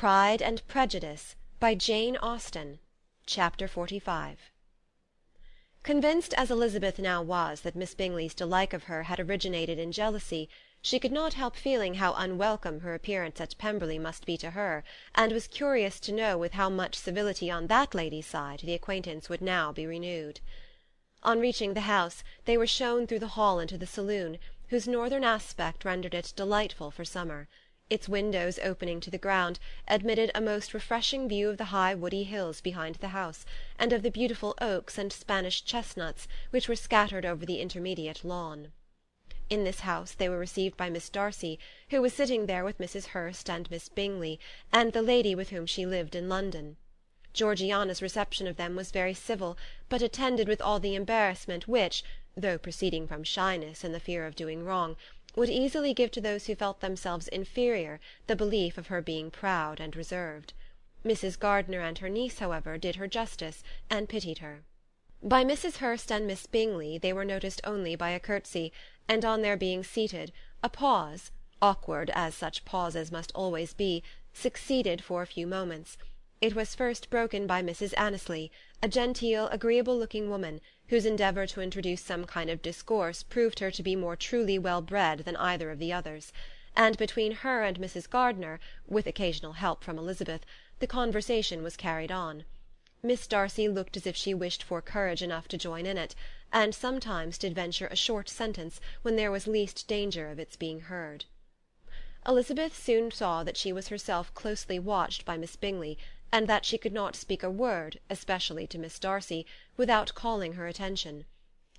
Pride and Prejudice by Jane Austen. Chapter 45. Convinced as Elizabeth now was that Miss Bingley's dislike of her had originated in jealousy, she could not help feeling how unwelcome her appearance at Pemberley must be to her, and was curious to know with how much civility on that lady's side the acquaintance would now be renewed. On reaching the house, they were shown through the hall into the saloon, whose northern aspect rendered it delightful for summer. Its windows, opening to the ground, admitted a most refreshing view of the high woody hills behind the house, and of the beautiful oaks and Spanish chestnuts which were scattered over the intermediate lawn. In this house they were received by Miss Darcy, who was sitting there with Mrs. Hurst and Miss Bingley, and the lady with whom she lived in London. Georgiana's reception of them was very civil, but attended with all the embarrassment which, though proceeding from shyness and the fear of doing wrong, would easily give to those who felt themselves inferior the belief of her being proud and reserved. Mrs. Gardiner and her niece, however, did her justice, and pitied her. By Mrs. Hurst and Miss Bingley they were noticed only by a curtsy, and on their being seated, a pause, awkward as such pauses must always be, succeeded for a few moments. It was first broken by Mrs. Annesley, a genteel, agreeable-looking woman, whose endeavour to introduce some kind of discourse proved her to be more truly well-bred than either of the others; and between her and Mrs. Gardiner, with occasional help from Elizabeth, the conversation was carried on. Miss Darcy looked as if she wished for courage enough to join in it, and sometimes did venture a short sentence when there was least danger of its being heard. Elizabeth soon saw that she was herself closely watched by Miss Bingley, and that she could not speak a word, especially to Miss Darcy, without calling her attention.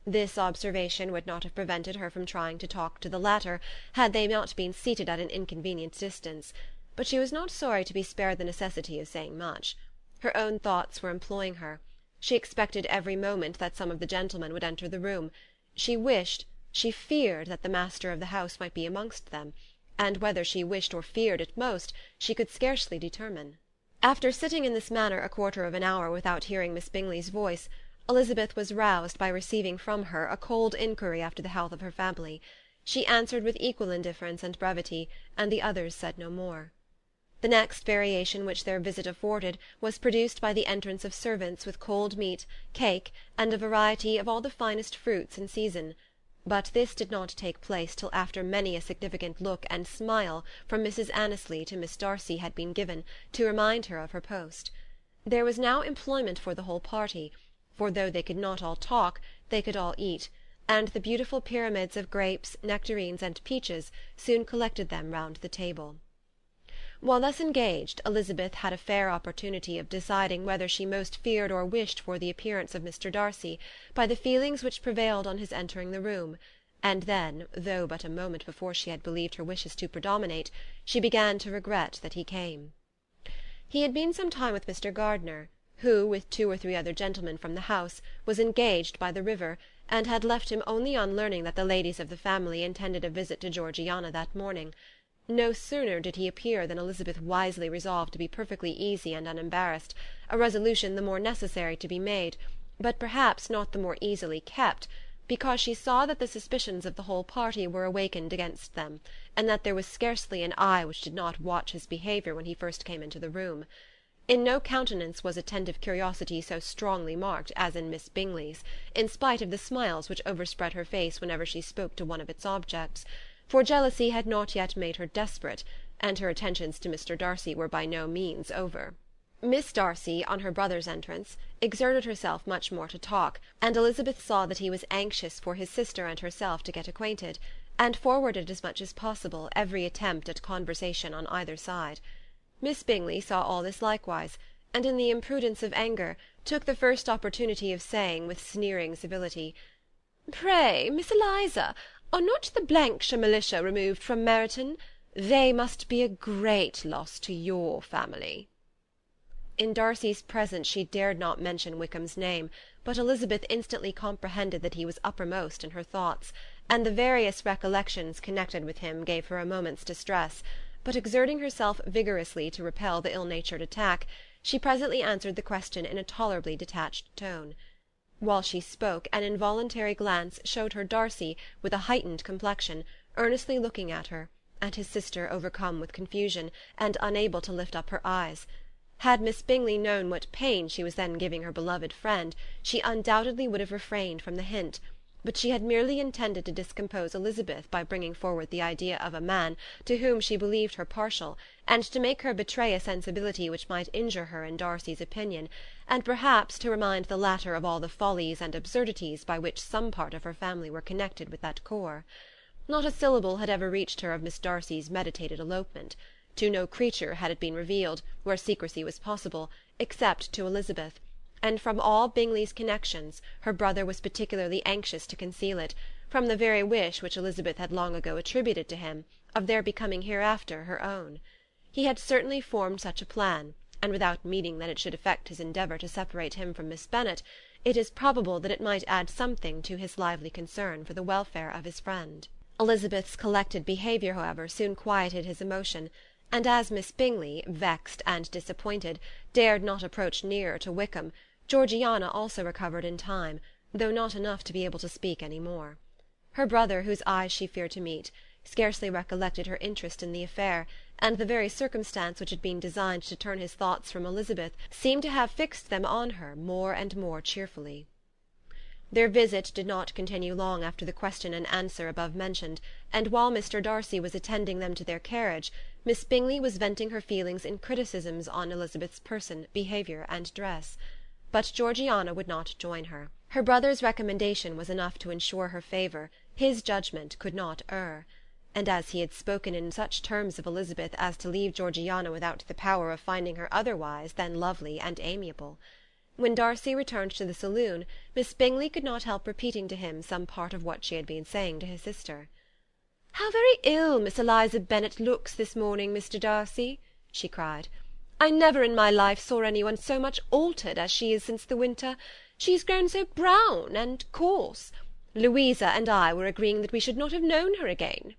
This observation would not have prevented her from trying to talk to the latter, had they not been seated at an inconvenient distance, but she was not sorry to be spared the necessity of saying much. Her own thoughts were employing her. She expected every moment that some of the gentlemen would enter the room. She wished, she feared that the master of the house might be amongst them, and whether she wished or feared it most, she could scarcely determine. After sitting in this manner a quarter of an hour without hearing Miss Bingley's voice, Elizabeth was roused by receiving from her a cold inquiry after the health of her family. She answered with equal indifference and brevity, and the others said no more. The next variation which their visit afforded was produced by the entrance of servants with cold meat, cake, and a variety of all the finest fruits in season. But this did not take place till after many a significant look and smile from Mrs. Annesley to Miss Darcy had been given, to remind her of her post. There was now employment for the whole party, for though they could not all talk, they could all eat, and the beautiful pyramids of grapes, nectarines, and peaches soon collected them round the table. While thus engaged, Elizabeth had a fair opportunity of deciding whether she most feared or wished for the appearance of Mr. Darcy, by the feelings which prevailed on his entering the room, and then, though but a moment before she had believed her wishes to predominate, she began to regret that he came. He had been some time with Mr. Gardiner, who, with 2 or 3 other gentlemen from the house, was engaged by the river, and had left him only on learning that the ladies of the family intended a visit to Georgiana that morning. No sooner did he appear than Elizabeth wisely resolved to be perfectly easy and unembarrassed, a resolution the more necessary to be made, but perhaps not the more easily kept, because she saw that the suspicions of the whole party were awakened against them, and that there was scarcely an eye which did not watch his behaviour when he first came into the room. In no countenance was attentive curiosity so strongly marked as in Miss Bingley's, in spite of the smiles which overspread her face whenever she spoke to one of its objects, for jealousy had not yet made her desperate, and her attentions to Mr. Darcy were by no means over. Miss Darcy, on her brother's entrance, exerted herself much more to talk, and Elizabeth saw that he was anxious for his sister and herself to get acquainted, and forwarded as much as possible every attempt at conversation on either side. Miss Bingley saw all this likewise, and in the imprudence of anger took the first opportunity of saying, with sneering civility, "Pray, Miss Eliza, are not the Blankshire militia removed from Meryton? They must be a great loss to your family." In Darcy's presence she dared not mention Wickham's name, but Elizabeth instantly comprehended that he was uppermost in her thoughts, and the various recollections connected with him gave her a moment's distress, but exerting herself vigorously to repel the ill-natured attack, she presently answered the question in a tolerably detached tone. While she spoke, an involuntary glance showed her Darcy, with a heightened complexion, earnestly looking at her, and his sister overcome with confusion, and unable to lift up her eyes. Had Miss Bingley known what pain she was then giving her beloved friend, she undoubtedly would have refrained from the hint, but she had merely intended to discompose Elizabeth by bringing forward the idea of a man to whom she believed her partial, and to make her betray a sensibility which might injure her in Darcy's opinion, and perhaps to remind the latter of all the follies and absurdities by which some part of her family were connected with that corps. Not a syllable had ever reached her of Miss Darcy's meditated elopement. To no creature had it been revealed, where secrecy was possible, except to Elizabeth, and from all Bingley's connections her brother was particularly anxious to conceal it, from the very wish which Elizabeth had long ago attributed to him, of their becoming hereafter her own. He had certainly formed such a plan, and without meaning that it should affect his endeavour to separate him from Miss Bennet, it is probable that it might add something to his lively concern for the welfare of his friend. Elizabeth's collected behaviour, however, soon quieted his emotion, and as Miss Bingley, vexed and disappointed, dared not approach nearer to Wickham, Georgiana also recovered in time, though not enough to be able to speak any more. Her brother, whose eyes she feared to meet, scarcely recollected her interest in the affair, and the very circumstance which had been designed to turn his thoughts from Elizabeth seemed to have fixed them on her more and more cheerfully. Their visit did not continue long after the question and answer above mentioned, and while Mr. Darcy was attending them to their carriage, Miss Bingley was venting her feelings in criticisms on Elizabeth's person, behaviour, and dress. But Georgiana would not join her. Her brother's recommendation was enough to ensure her favour, his judgment could not err. And as he had spoken in such terms of Elizabeth as to leave Georgiana without the power of finding her otherwise than lovely and amiable. When Darcy returned to the saloon, Miss Bingley could not help repeating to him some part of what she had been saying to his sister. "How very ill Miss Eliza Bennet looks this morning, Mr. Darcy," she cried. "I never in my life saw anyone so much altered as she is since the winter. She is grown so brown and coarse. Louisa and I were agreeing that we should not have known her again."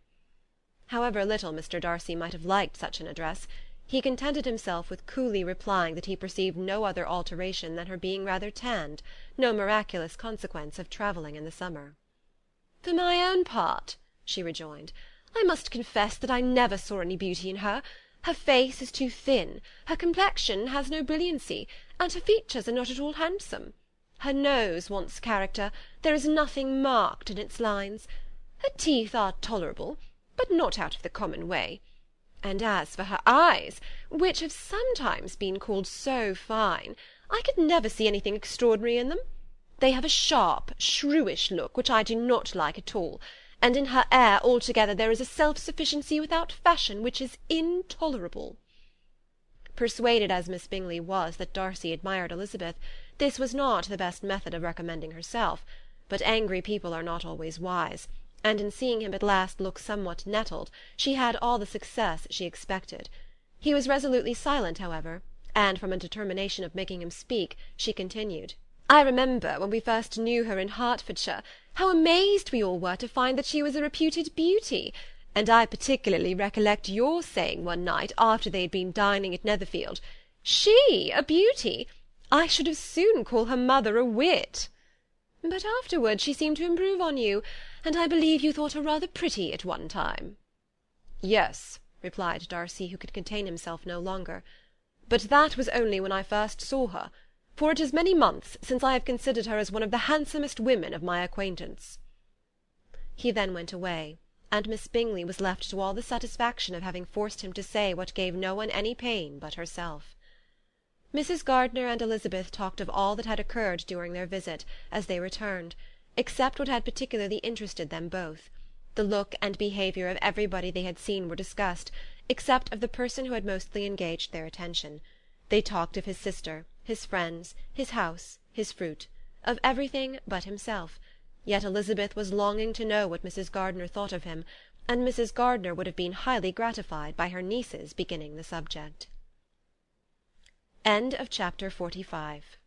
However little Mr. Darcy might have liked such an address, he contented himself with coolly replying that he perceived no other alteration than her being rather tanned, no miraculous consequence of travelling in the summer. "For my own part," she rejoined, "I must confess that I never saw any beauty in her. Her face is too thin, her complexion has no brilliancy, and her features are not at all handsome. Her nose wants character, there is nothing marked in its lines. Her teeth are tolerable, but not out of the common way. And as for her eyes, which have sometimes been called so fine, I could never see anything extraordinary in them. They have a sharp, shrewish look, which I do not like at all, and in her air altogether there is a self-sufficiency without fashion which is intolerable." Persuaded as Miss Bingley was that Darcy admired Elizabeth, this was not the best method of recommending herself, but angry people are not always wise, and in seeing him at last look somewhat nettled, she had all the success she expected. He was resolutely silent, however, and from a determination of making him speak, she continued, "I remember, when we first knew her in Hertfordshire, how amazed we all were to find that she was a reputed beauty, and I particularly recollect your saying one night, after they had been dining at Netherfield, 'She a beauty! I should as soon call her mother a wit.' But afterwards she seemed to improve on you, and I believe you thought her rather pretty at one time." "Yes," replied Darcy, who could contain himself no longer, "but that was only when I first saw her, for it is many months since I have considered her as one of the handsomest women of my acquaintance." He then went away, and Miss Bingley was left to all the satisfaction of having forced him to say what gave no one any pain but herself. Mrs. Gardiner and Elizabeth talked of all that had occurred during their visit, as they returned, except what had particularly interested them both. The look and behaviour of everybody they had seen were discussed, except of the person who had mostly engaged their attention. They talked of his sister, his friends, his house, his fruit, of everything but himself, yet Elizabeth was longing to know what Mrs. Gardiner thought of him, and Mrs. Gardiner would have been highly gratified by her niece's beginning the subject. Chapter 45